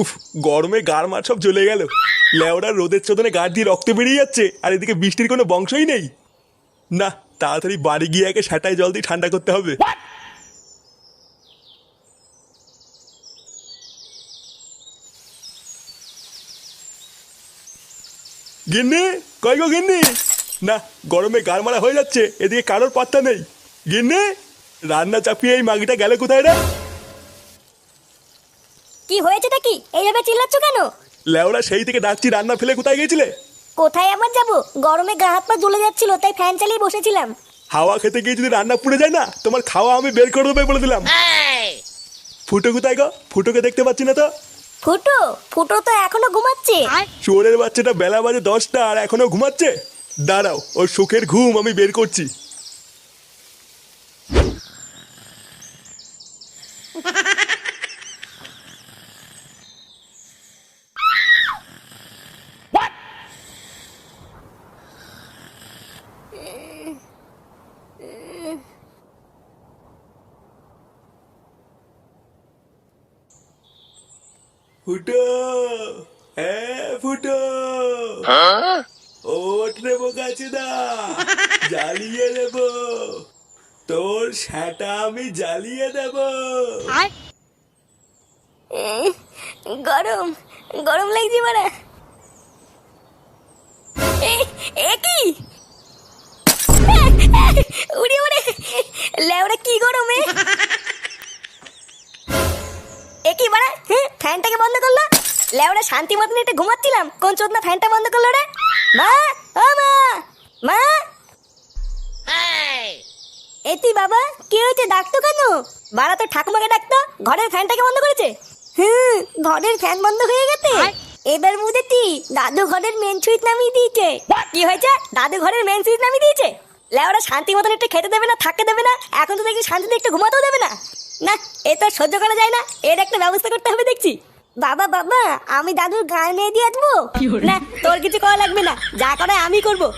উফ, গরমে গার মার সব জ্বলে গেল। লেওড়া রোদের চোদনে গাড় দিয়ে রক্ত বেরিয়ে যাচ্ছে, আর এদিকে বৃষ্টির কোনো বংশই নেই। না, তাড়াতাড়ি বাড়ি গিয়ে একে সেটাই জল দিয়ে ঠান্ডা করতে হবে। গিন্নি, কই গো গিন্নি? না, গরমে গার মারা হয়ে যাচ্ছে, এদিকে কারোর পাত্তা নেই। গিন্নি, রান্না চাপিয়ে এই মাগিটা গেল কোথায় রে? কি হয়েছেটা কি? এইভাবে চিল্লাচ্ছ কেন? লেওড়া সেই থেকে ডাকছি, রান্না ফেলে কোথায় গেছিলে? কোথায় আবার যাবো? গরমে গা হাত পা জ্বলে যাচ্ছিল, তাই ফ্যান চালিয়ে বসেছিলাম। হাওয়া খেতে গিয়ে যদি রান্না পুড়ে যায় না, তোমার খাওয়া আমি বের করে দেবো বলে দিলাম। ফুটো কোথায় গো? ফুটোকে দেখতে পাচ্ছি না তো। ফুটো? ফুটো তো এখনো ঘুমাচ্ছে। চোরের বাচ্চাটা বেলা বাজে 10টা আর এখনো ঘুমাচ্ছে। দাঁড়াও, ওর সুখের ঘুম আমি বের করছি। ফুটো, ফুটো, ওঠ রে বোকাচোদা, জ্বালিয়ে দেব তোর সেটা, আমি জ্বালিয়ে দেব। গরম গরম লাগছে মারা। এ কি? উড়ে উড়ে লেওড়া, কি গরমে! এ কি মারা? ফ্যানটাকে বন্ধ করলো? লেওড়া, শান্তি মতন একটু ঘুমাচ্ছিলাম, কোন চোদনা ফ্যানটা বন্ধ করলো রে? মা, ও মা, মা! এতি বাবা, কি হয়েছে? ডাকতো কেন? বাড়া তো ঠাকুমাকে ডাকতো, ঘরের ফ্যানটাকে বন্ধ করেছে। ঘরের ফ্যান বন্ধ হয়ে গেছে। এবার বুঝেছি, দাদু ঘরের মেন সুইচ নামিয়ে দিয়েছে। কি হয়েছে? দাদু ঘরের মেন সুইচ নামিয়ে দিয়েছে? লেওরা, শান্তি মতন একটু খেতে দেবে না, থাকতে দেবে না, এখন তো দেখি শান্তিতে একটু ঘুমাতেও দেবে না। না, এ তো সহ্য করা যায় না, এর একটা ব্যবস্থা করতে হবে দেখছি। বাবা বাবা, আমি দাদুর গায়ে নিয়ে দিয়ে আসবো। না, তোর কিছু করা লাগবে না, যা করে আমি করবো।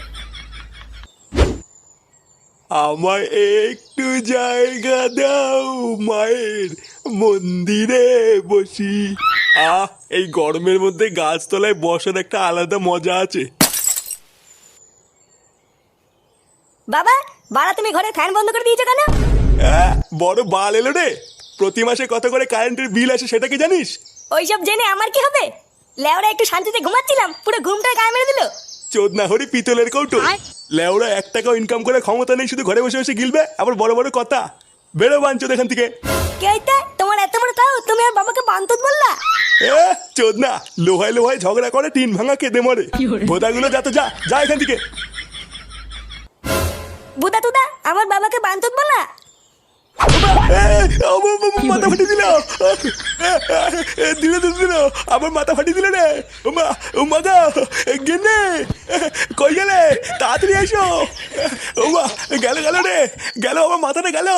আমার একটু জায়গা দাও, মায়ের মন্দিরে বসি। এই গরমের মধ্যে গাছতলায় বসার একটা আলাদা মজা আছে। বাবা, বাড়া তুমি ঘরে ফ্যান বন্ধ করে দিয়েছো কেন? বড় বাল এলো রে। প্রতি মাসে কত করে কারেন্টের বিল আসে সেটা কি জানিস? ওইসব জেনে আমার কি হবে? লেওরা, একটু শান্তিতে ঘুমাচ্ছিলাম, পুরো ঘুমটা গায়ে মেরে দিল। চোদনা হরি পিতলের কৌটো। লেওরা 1 টাকাও ইনকাম করে ক্ষমতা নেই, শুধু ঘরে বসে বসে গিলবে, আবার বড় বড় কথা। বেরো বাঞ্চোদ এখান থেকে। কে হইতে? তোমার এত বড় তাও তুমি আর বাবাকে বান্তত বললা? চোদনা, লোহায় লোহায় ঝগড়া করে, টিন ভাঙা কেঁদে মরে। ভোদাগুলো যা তো, যা যা এখান থেকে। বুদা তুদা, আমার বাবাকে বান্তত বলা? মাথা ফাটিয়ে দিল, দিলে দিল, আমার মাথা ফাটিয়ে দিল রে। মাথা গেলে কই গেলে? তাড়াতাড়ি এসো। গেল গেল রে, গেল আমার মাথাটা গেল।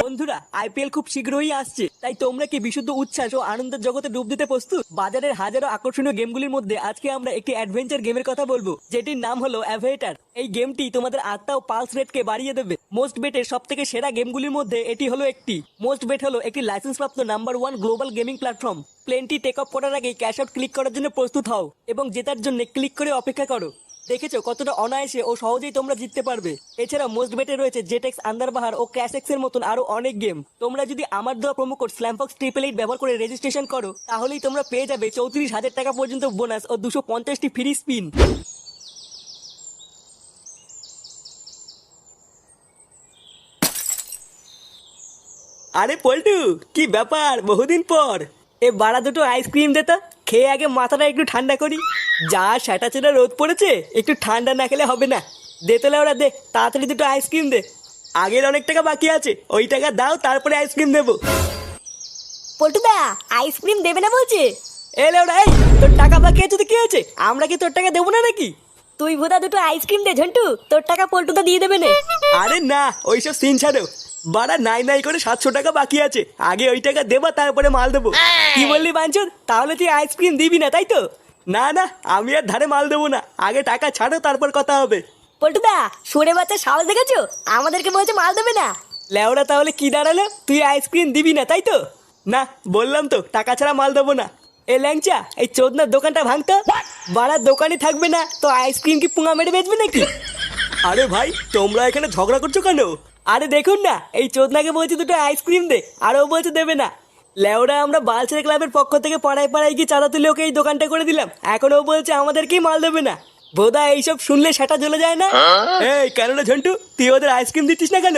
বন্ধুরা, আইপিএল খুব শীঘ্রই আসছে, তাই তোমরা কি বিশুদ্ধ উচ্ছ্বাস ও আনন্দের জগতে ডুব দিতে প্রস্তুত? বাজারের হাজারো আকর্ষণীয় গেমগুলির মধ্যে আজকে আমরা একটি অ্যাডভেঞ্চার গেমের কথা বলবো, যেটির নাম হলো অ্যাভেটার। এই গেমটি তোমাদের আত্মা ও পালস রেটকে বাড়িয়ে দেবে। মোস্ট বেটের সব থেকে সেরা গেমগুলির মধ্যে এটি হলো একটি। মোস্ট বেট হলো একটি লাইসেন্সপ্রাপ্ত নাম্বার 1 গ্লোবাল গেমিং প্ল্যাটফর্ম। প্লেনটি টেক অফ করার আগেই ক্যাশ আউট ক্লিক করার জন্য প্রস্তুত হও এবং জেতার জন্য ক্লিক করে অপেক্ষা করো। দেখেছো কতটা অনায়াসে ও সহজেই তোমরা জিততে পারবে। এছাড়া মোস্ট বেটে রয়েছে জেটেক্স, আন্দারবাহার ও ক্যাশেক্স এর মতন আরো অনেক গেম। তোমরা যদি আমার দেওয়া প্রোমো কোড স্ল্যামফক্স 888 ব্যবহার করে রেজিস্ট্রেশন করো, তাহলেই তোমরা পেয়ে যাবে 34,000 টাকা পর্যন্ত বোনাস ও 250টি ফ্রি স্পিন। আরে পল্টু, কি ব্যাপার, বহুদিন পর। এ বাড়া দুটো আইসক্রিম দে তো, খেয়ে আগে মাথাটা একটু ঠান্ডা করি। যা সেটা চেনা রোদ পড়েছে, একটু ঠান্ডা না খেলে হবে না। দে তোলে ওরা, দে তাড়াতাড়ি দুটো আইসক্রিম দে। আগের অনেক টাকা বাকি আছে, ওই টাকা দাও, তারপরে আইসক্রিম দেবো। পল্টুদা, আইসক্রিম দেবে না বলছে? এলে ওরা, এই তোর টাকা বাকি আছে তো কি হয়েছে? আমরা কি তোর টাকা দেবো না নাকি? তুই ভোদা দুটো আইসক্রিম দে ঝন্টু, তোর টাকা পল্টুদা দিয়ে দেবে না। আরে না, ওইসব সিন ছাড়ো। বাড়া নাই নাই করে 700 টাকা বাকি আছে, আগে ওই টাকা দেবা, তারপরে মাল দেবো। কি বললি বাঞ্চন? তাহলে তুই আইসক্রিম দিবি না, তাই তো? না না, আমি আর ধারে মাল দেবো না, আগে টাকা ছাড়ো, তারপর কথা হবে। পল্টুদা, সুরে বাচ্চা সাহস দেখেছো? আমাদেরকে বলছে মাল দেবে না। লেওরা, তাহলে কি দাঁড়ালো? তুই আইসক্রিম দিবি না, তাই তো? না, বললাম তো টাকা ছাড়া মাল দেবো না। এ ল্যাংচা, এই চোদনার দোকানটা ভাঙতো। বাড়ার দোকানই থাকবে না তো আইসক্রিম কি পুঙা মেরে বেচবে নাকি? আরে ভাই, তোমরা এখানে ঝগড়া করছো কেন? আরে দেখুন না, এই চোদনাকে বলছি দুটো আইসক্রিম দে, আর ও বলছে দেবে না। লেওরা আমরা বালছেড়ে ক্লাবের পক্ষ থেকে পাড়ায় পাড়ায় গিয়ে চাঁদা তুলে ওকে এই দোকানটা করে দিলাম, এখন ও বলছে আমাদেরকেই মাল দেবে না। বোধা এইসব শুনলে সেটা জ্বলে যায় না? এই কেন রে ঝন্টু, তুই ওদের আইসক্রিম দিচ্ছিস না কেন?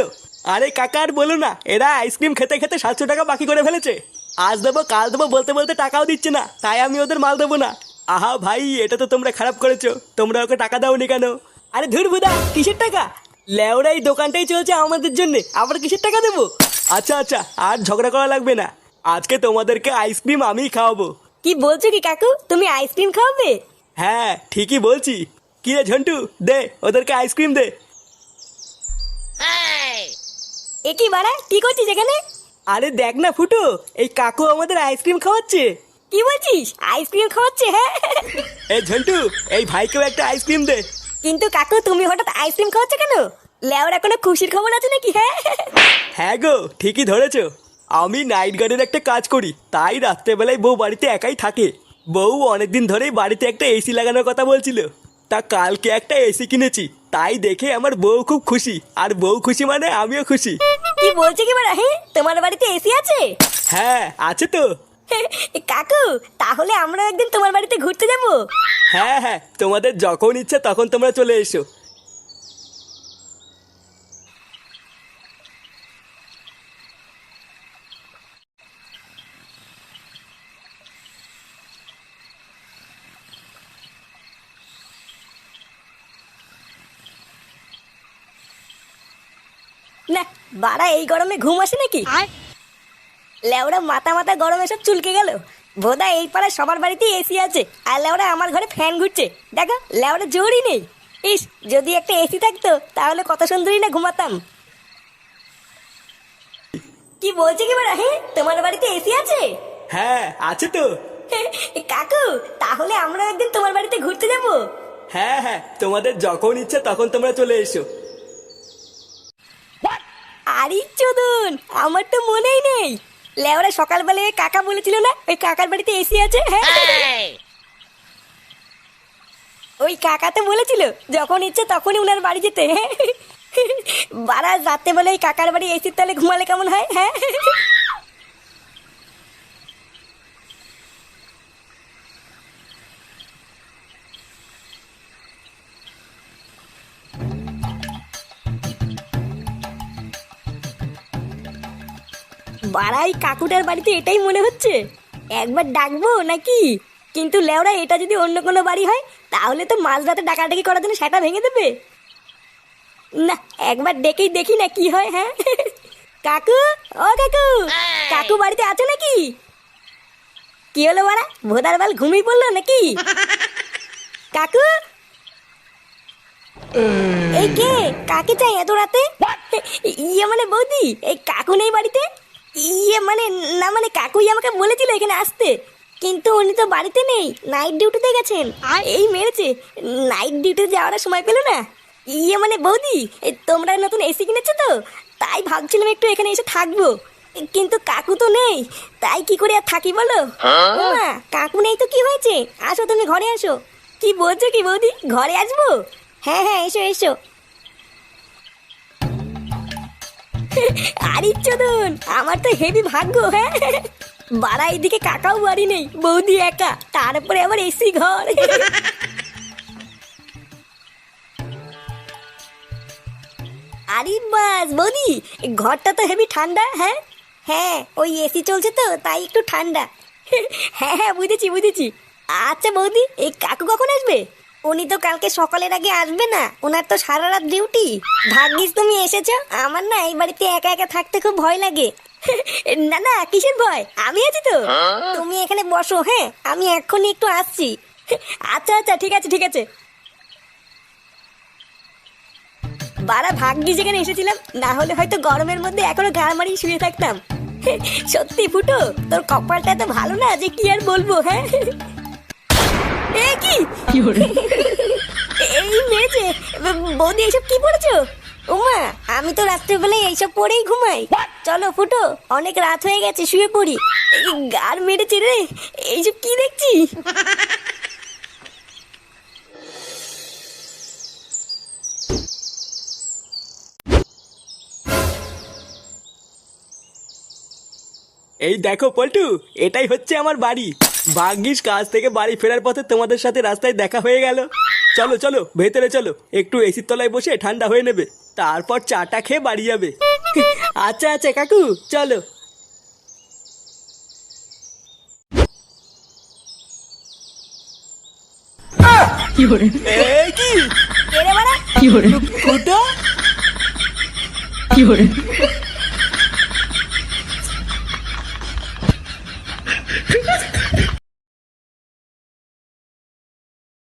আরে কাকা আর বলো না, এরা আইসক্রিম খেতে খেতে 700 টাকা বাকি করে ফেলেছে। আজ দেবো কাল দেবো বলতে বলতে টাকাও দিচ্ছে না, তাই আমি ওদের মাল দেবো না। আহা ভাই, এটা তো তোমরা খারাপ করেছো, তোমরা ওকে টাকা দাওনি কেন? আরে ধুর বুদা, কিসের টাকা? লেওরা এই দোকানটাই চলছে আমাদের জন্য, আবার কিসের টাকা দেবো? আচ্ছা আচ্ছা, আর ঝগড়া করা লাগবে না, আজকে তোমাদেরকে আইসক্রিম আমিই খাওয়াবো। কি বলছো কি কাকু, তুমি আইসক্রিম খাওয়াবে? হ্যাঁ ঠিকই বলছি। কি রে ঝন্টু, দে ওদেরকে আইসক্রিম দে। এ কি বাড়া, কি করছিস এখানে? আরে দেখ না ফুটো, এই কাকু আমাদের আইসক্রিম খাওয়াচ্ছে। কি বলছিস, আইসক্রিম খাওয়াচ্ছে? হ্যাঁ এই ঝন্টু, এই ভাইকেও একটা আইসক্রিম দে। কিন্তু কাকু তুমি হঠাৎ আইসক্রিম খাওয়াচ্ছ কেন? লেওরা কোনো খুশির খবর আছে নাকি? হ্যাঁ হ্যাঁ গো, ঠিকই ধরেছো। আমি নাইট গার্ডের একটা কাজ করি, তাই রাত্রেবেলায় বউ বাড়িতে একাই থাকে। বউ অনেকদিন ধরেই বাড়িতে একটা এসি লাগানোর কথা বলছিল, তা কালকে একটা এসি কিনেছি, তাই দেখে আমার বউ খুব খুশি, আর বউ খুশি মানে আমিও খুশি। কি বলছে কি বাড়া, হ্যাঁ তোমার বাড়িতে এসি আছে? হ্যাঁ আছে তো। কাকু, তাহলে আমরা একদিন তোমার বাড়িতে ঘুরতে যাবো। হ্যাঁ হ্যাঁ, তোমাদের যখন ইচ্ছা তখন তোমরা চলে এসো। না বাড়া, এই গরমে ঘুম আসে নাকি? লেওরা মাথা মাথা গরমে সব চুলকে গেল। বোধা এই পাড়ায় সবার বাড়িতেই এসি আছে, আর লেওরা আমার ঘরে ফ্যান ঘুরছে। দেখো লেওরা জোরই নেই। ইস, যদি একটা এসি থাকতো তাহলে কত সুন্দরই না ঘুমাতাম। কি বলছে কি বাড়া, হ্যাঁ তোমার বাড়িতে এসি আছে? হ্যাঁ আছে তো। কাকু, তাহলে আমরা একদিন তোমার বাড়িতে ঘুরতে যাবো। হ্যাঁ হ্যাঁ, তোমাদের যখন ইচ্ছা তখন তোমরা চলে এসো। আরে চোদন, আমার তো মনেই নেই। লেওরা সকালবেলা ওই কাকা বলেছিল না ওই কাকার বাড়িতে এসি আছে? হ্যাঁ ওই কাকা তো বলেছিল যখন ইচ্ছে তখনই উনার বাড়ি যেতে। বারা রাতে বেলা ওই কাকার বাড়ি এসির তলে ঘুমালে কেমন হয়? হ্যাঁ বাড়াই কাকুটার বাড়িতে এটাই মনে হচ্ছে, একবার ডাকবো নাকি? কিন্তু লেওরা এটা যদি অন্য কোনো বাড়ি হয় তাহলে তো মাঝরাতে ডাকাডাকি করার জন্য সেটা ভেঙে দেবে। না, একবার ডেকেই দেখি না কি হয়। হ্যাঁ কাকু, ও কাকু, কাকু বাড়িতে আছো নাকি? কি হলো বাড়া, ভোদার বাল ঘুমিয়ে পড়লো নাকি? কাকু, এই কে, কাকে চাই এত রাতে? ইয়ে মানে বৌদি, এই কাকু নেই বাড়িতে? ইয়ে মানে না, মানে কাকুই আমাকে বলেছিল এখানে আসতে, কিন্তু উনি তো বাড়িতে নেই, নাইট ডিউটিতে গেছেন। এই মেরেছে, নাইট ডিউটিতে যাওয়ার সময় পেলো না। ইয়ে মানে বৌদি, তোমরা নতুন এসি কিনেছো তো, তাই ভাবছিলাম একটু এখানে এসে থাকবো, কিন্তু কাকু তো নেই, তাই কি করে আর থাকি বলো? মা, কাকু নেই তো কি হয়েছে, আসো তুমি ঘরে আসো। কি বলছো কি বৌদি, ঘরে আসবো? হ্যাঁ হ্যাঁ, এসো এসো। আরে চোদন, আমার তো হেভি ভাগ্য। হ্যাঁ বাড়া, এইদিকে কাকাও বাড়ি নেই, বৌদি একা, তারপরে আবার এসি ঘর। আরে বাস বৌদি, ঘরটা তো হেভি ঠান্ডা। হ্যাঁ হ্যাঁ, ওই এসি চলছে তো তাই একটু ঠান্ডা। হ্যাঁ হ্যাঁ, বুঝেছি বুঝেছি। আচ্ছা বৌদি, এই কাকু কখন আসবে? উনি তো কালকে সকালের আগে আসবে না, ওনার তো সারা রাত ডিউটি। ভাগ্যিস তুমি এসেছো, আমার না এই বাড়িতে একা একা থাকতে খুব ভয় লাগে। না না, কিসের ভয়, আমি আছি তো। তুমি এখানে বসো, হ্যাঁ আমি এক্ষুনি একটু আসছি। আচ্ছা আচ্ছা, ঠিক আছে ঠিক আছে। বারা ভাগ্যিস যেখানে এসেছিলাম, না হলে হয়তো গরমের মধ্যে এখনো গাড় মারিয়ে শুয়ে থাকতাম। সত্যি ফুটো, তোর কপালটা এত ভালো না যে কি আর বলবো। হ্যাঁ কি এই মেরেছে বৌদি, এসব কি পড়েছো? উমা, আমি তো রাত্রিবেলায় এইসব পরেই ঘুমাই। চলো ফুটো, অনেক রাত হয়ে গেছে, শুয়ে পড়ি। এই গার মেরেছে রে, এইসব কি দেখছি? এই দেখো পল্টু, এটাই হচ্ছে আমার বাড়ি। ভাগ্যিস কাজ থেকে বাড়ি ফেরার পথে তোমাদের সাথে রাস্তায় দেখা হয়ে গেল। চলো চলো ভেতরে চলো, একটু এসির তলায় বসে ঠান্ডা হয়ে নেবে, তারপর চাটা খেয়ে বাড়ি যাবে। আচ্ছা আচ্ছা কাকু, চলো। এ কি কে রে বাড়া? ফুটো?